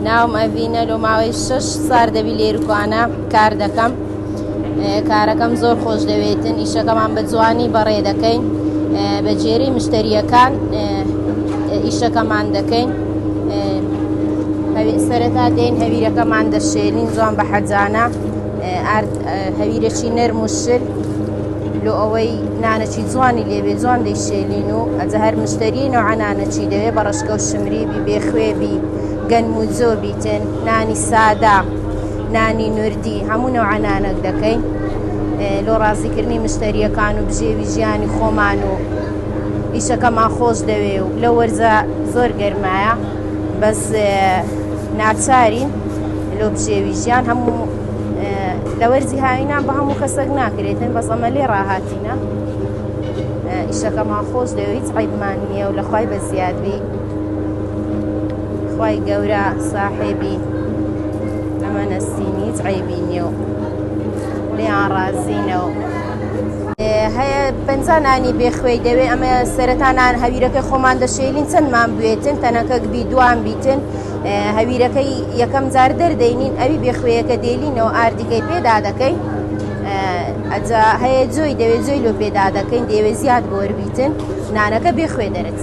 ناوم ئەڤینە لۆ ماوەی 6 ساڵ دەبی لێرکوانە کار دەکەم. کارەکەم زۆر خۆش دەوێتن، ئیشەکەمان بە جوانی بەڕێ دەکەین، بە جێری مشتریەکان ئیشەکەمان دەکەین. سەرەتا دێن هەویرەکەمان دەشێنین جوان بە حەجانە، هەویرەکی نەرم و شل لۆ ئەوەی نانەکی جوانی لێبێ جوان دەیشێلین و ئەجە هەر مشتری نەوعە نانەکی دەوێ بە ڕشکە و شمری بی بێخوێبی گەنم و جۆ بیتن، نانی سادا، نانی نوردی، هەموو نەوعە نانەک دەکەین لۆ ڕازیکردنی مشتریەکان و بژێوی ژیانی خۆمان و ئیشەکەمان خۆش دەوێ و لە وەرزە زۆر گەرمایە، بەس ناچارین لۆ بژێوی ژیان هەموو لە وەرزی هاوینان بە هەموو کەسێک ناکرێتن، بەس ئەمە لێ ڕاهاتینە. ئیشەکەمان خۆش دەوێت، هیچ عیبمان نییە و لە خوای بەزیادبی خوای گەورە ساحێبی ئەمە نەستینی هیچ عیبی نییە و لێیان ڕازینەوە. هەیە پەنجانانی بێخوێی دەوێ ئەمە سەرەتانان هەویرەکەی خۆمان دەشێلین چەندمان بوێتن تەنەکەک بی دوان بیتن، هەویرەکەی یەکەم جار دەردەینین ئەوی بێخوێیەکە دێلینەوە ئاردیگەی پێدا دەکەین، ئەجا هەیە جۆی دەوێت جۆی لۆ پێدا دەکەین دەوێ زیاد بۆ وەربیتن نانەکە بێخوێ دەرەچ.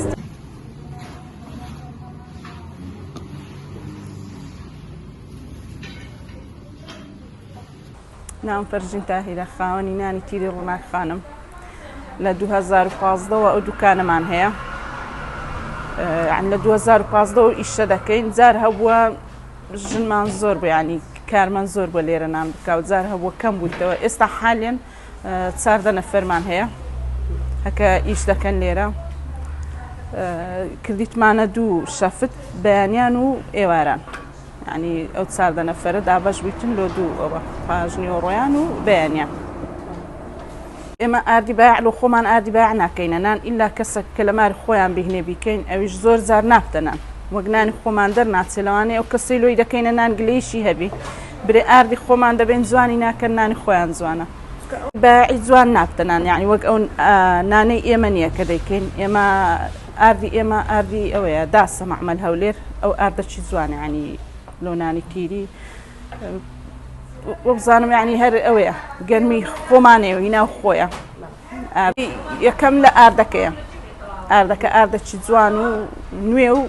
نام فەرجین تاهیرە، خاوەنی نانی تیری ڕووناک خانم. لە 2015ەوە ئەو دوکانەمان هەیە، لە 2015 ئیشە دەکەین. جار هەبووە ژنمان زۆر بوو، ینی کارمان زۆر بۆ لێرە نان بکە و جار هەبووە کەم بوویتەوە. ئێستا حالێن 14 نەفەرمان هەیە هەکە ئیش دەکەن لێرە. کردیتمانە 2 شەفت، بەیانیان و ئێواران، ینی ئەو 14 نەفەرە دابەش بوویتن لۆ 2 ئەوە پاژنی و ڕۆیان و بەیانیان. ئێمە ئاردی بایع لۆ خۆمان ئاردی بایع ناکەینە نان ئیلا کەسێک کە لە ماری خۆیان بهێنێ بیکەین، ئەویش زۆر جار نافتەنان وەک نانی خۆمان دەرناچێ لەوانەیە ئەو کەسەی لۆی دەکەینە نان گلەیشی هەبی برێ ئاردی خۆمان دەبێن جوانی ناکەن نانی خۆیان جوانە. بایعی جوان نافتەنان، یعنی وەک ئەو نانەی ئێمە نییە کە دەیکەین. ئێمە ئاردی ئەوەیە داسە مەعمەل هەولێر، ئەو ئاردەکی جوانە، ینی لۆ نانی تیری وەبزانم یعنی هەر ئەوەیە گەرمی خۆمانەوەی ناو خۆیە. یەکەم لە ئاردەکەیە، ئاردەکە ئاردەکی جوان و نوێ و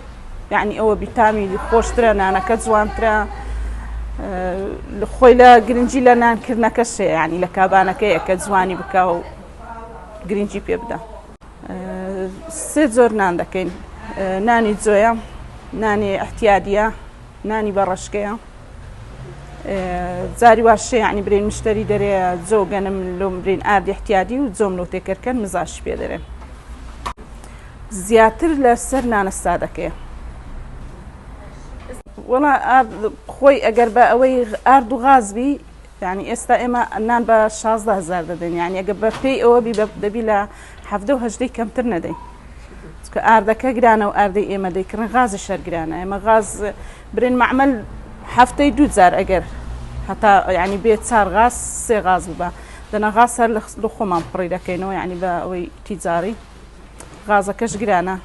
یعنی ئەوە بیتامی خۆشترە، نانەکە جوانترە، خۆی لە گرنگی لە نانکردنەکەشەیە، ینی لە کابانەکەیە کە جوانی بکە و گرنگی پێ بدە. 3 جۆر نان دەکەین، نانی جۆیە، نانی احتیادیە، نانی بەڕەشکەیە. جاری واشە ینی برین مشتری دەرێ جۆ گەنم لۆ برین ئاردی احتیادی و جۆم لۆ تێکەرکەن مزاش پێ دەرێن. زیاتر لەسەر نانە سادەکەیە. وەڵا خۆی ئەگەر بە ئەوەی ئارد و غازبی، ینی ئێستا ئێمە نان بە 16,000 دەدەین، ینی ئەگە بە پێی ئەوە دەبی لە 17-18 کەمتر نەدەین، کە ئاردەکە گرانە و ئاردەی ئێمە دەیکردن غازی شەرگرانە. ئێمە غاز برین مەعمەل هەفتەی 2 جار ئەگەر هەتا ینی بێ 4 غاز 3 غاز ببە دەنا غاز هەر لە خۆمان پڕی دەکەینەوە، ینی بە ئەوەی تیجاری غازەکەش گرانە،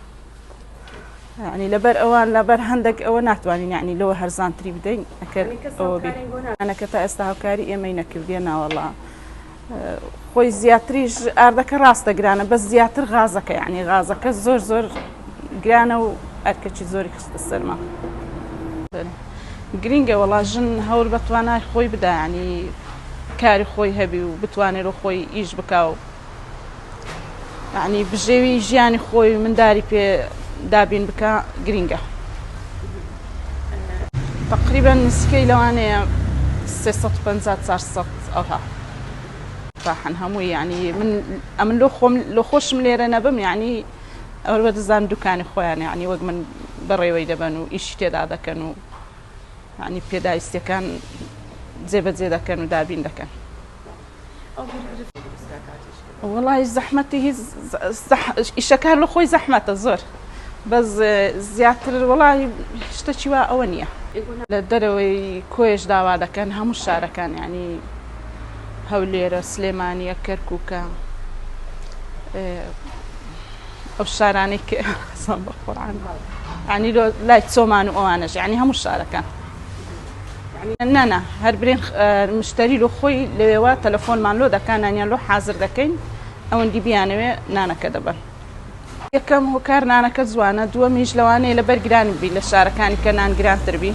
ینی لەبەر ئەوان لەبەر هەندێک ئەوە ناتوانین ینی لەوە هەرزانتری بدەین ئەکرد ئەوە بیانەکە تا ئێستا هاوکاری ئێمەی نەکردیە ناوەڵا خۆی زیاتریش ئاردەکە ڕاستە گرانە، بەس زیاتر غازەکە، ینی غازەکە زۆر گرانە و ئەرکەکی زۆری خستە سەرما. گرینگە وەڵا ژن هەوڵ بە توانای خۆی بدا، ینی کاری خۆی هەبی و بتوانێت و خۆی ئیش بکا و ینی بژێوی ژیانی خۆی منداری پێ دابین بکە گرینگە. تقریبا نسکەی لەوانەیە 350-400 ئەوها ڕاحەن هەمووی، ینی من ئەمن لۆ خۆشم لێرە نەبم، ینی ئەوە بەدەزان دوکانی خۆیان، ینی وەک من بەڕێوەی دەبن و ئیشی تێدا دەکەن و ینی پێداویستیەکان جێبەجێ دەکەن و دابین دەکەن. وەڵی زەحمەتی هیچ ئیشەکار لە خۆی زەحمەتە زۆر، بەس زیاتر وەڵی شتێکی وا ئەوە نییە. لە دەرەوەی کۆیش داوا دەکەن هەموو شارەکان، ینی هەولێرە، سلێمانیە، کەرکووکە، ئەو شارانەی کە قەسەم بە قورعان ینی لای چۆمان و ئەوانەش، ینی هەموو شارەکان. نانا هەر برێن مشتری لە خۆی لەوێوە تەلەفۆنمان لۆ دەکانانیان لۆ حازر دەکەین ئەوەندی بیانەوێ نانەکە دەبەن. یەکەم هۆکار نانەکە جوانە، دووەمیش لەوانەیە لەبەر گران بی لە شارەکانی کە نان گرانتر بی.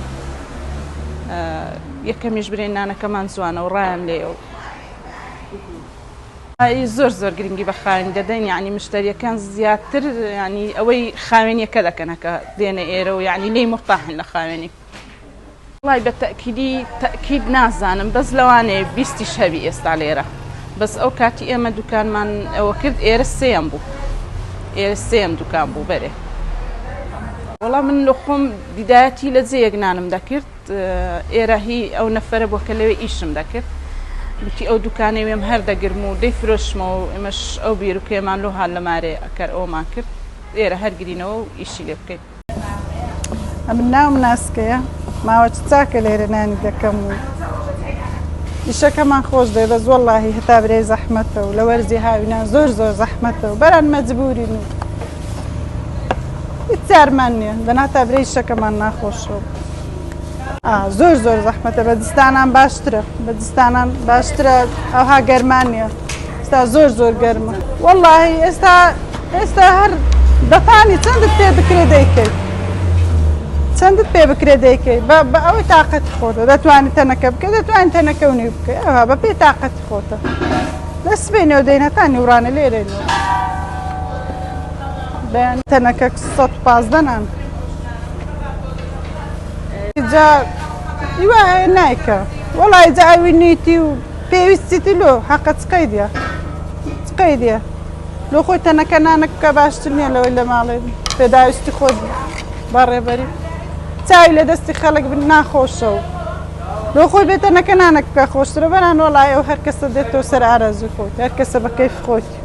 یەکەمیش برێن نانەکەمان جوانە و ڕایان لێەوە. زۆر گرنگی بە خاوێنی دەدەین، یعنی مشتریەکان زیاتر ینی ئەوەی خاوێنیەکە دەکەنەکە دێنە ئێرە و یعنی لێی مرتاحن لە خاوێنی. وڵای بە تەکید نازانم، بەس لەوانەیە 20 هەبی ئێستا لێرە، بەس ئەو کاتی ئێمە دوکانمان ئەوە کرد ئێرە سێم بوو، ئێرە سێم دوکان بوو بەرێ. وەڵام من لە خۆم بیدایەتی لە جێیەک نانم دەکرد، ئێرە هی ئەو نەفەرە بۆ کە لەوێ ئیشم دەکرد، وتی ئەو دوکانەی وێم هەر دەگرم و دەی فرۆشمەوە و ئێمەش ئەو بیرروکێمان لۆ هاان لە مارێ ئەکەر ئەومان کرد ئێرە هەرگرینەوە و ئیشی لێ بکەیت. ئەمن ناوم ناسکەیە، ماوە چاکە لێرە نانی دەکەم و ئیشەکەمان خۆش دێ، بەس وەڵڵاهی هەتا برێ زەحمەتە و لە وەرزی هاوینان زۆر زەحمەتە و بەران مەجبورین و هیچ چارمان نییە، دەناتا برێ ئیشەکەمان ناخۆشەوە. زۆر زەحمەتە، بەدیستانان باشترە، بەدیستانان باشترە، ئەوها گەرمان نییە، ئێستا زۆر گەرمە. وەڵڵاهی ئێستا هەر دەتانی چەندت پێ بکرێ دەیکەیت، چەندت پێ بکرێ دەیکەیت بە ئەوەی تااقەت خۆتە، دەتوانیت تەنەکە بکە، دەتوانین تەنەکەونی بکەیت، ئەوها بە پێی تااقەت خۆتە. دەست بینەوە دەین هەتا نیورانە لێرەینەوە بەیان تەنەکە 115 نان. جا هیوا هەیە نایکە، وەڵای جا ئەوی نیتی و پێویستیتی لۆ حەقە چقەیدیە لۆ خۆی تەنەکە نانەک بکە باشتر نییە لەوەی لە ماڵێ پێداویستی خۆت بەڕێبەری چاوی لە دەستی خەڵک بن ناخۆشە و لۆ خۆی بێتە نەکە نانەک بکە خۆشترە بەران وەڵای ئەو هەر کەسە دێتەوە سەر ئارەزوی خۆت، هەر کەسە بە کەیف خۆتی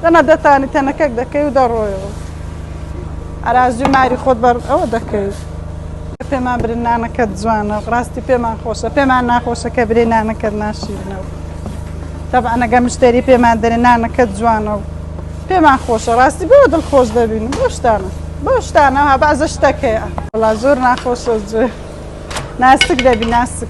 دەنا دەتانی تەنەکەک دەکەی و دەڕۆیەوە ئارازوی ماری خۆت بەر ئەوە دەکەیت. پێمان برن نانەکەت جوانە، ڕاستی پێمان خۆشە، پێمان ناخۆشە کە برێ نانەکەت ناشیرنەوە. تەبعەن ئەگەر مشتری پێمان دەرێ نانەکەت جوانە و پێمان خۆشە، ڕاستی بۆ دڵخۆش دەبین بۆ شتانە ها بەعزە شتەکەیە. وەڵا زۆر ناخۆشە، ناسک دەبی ناسک.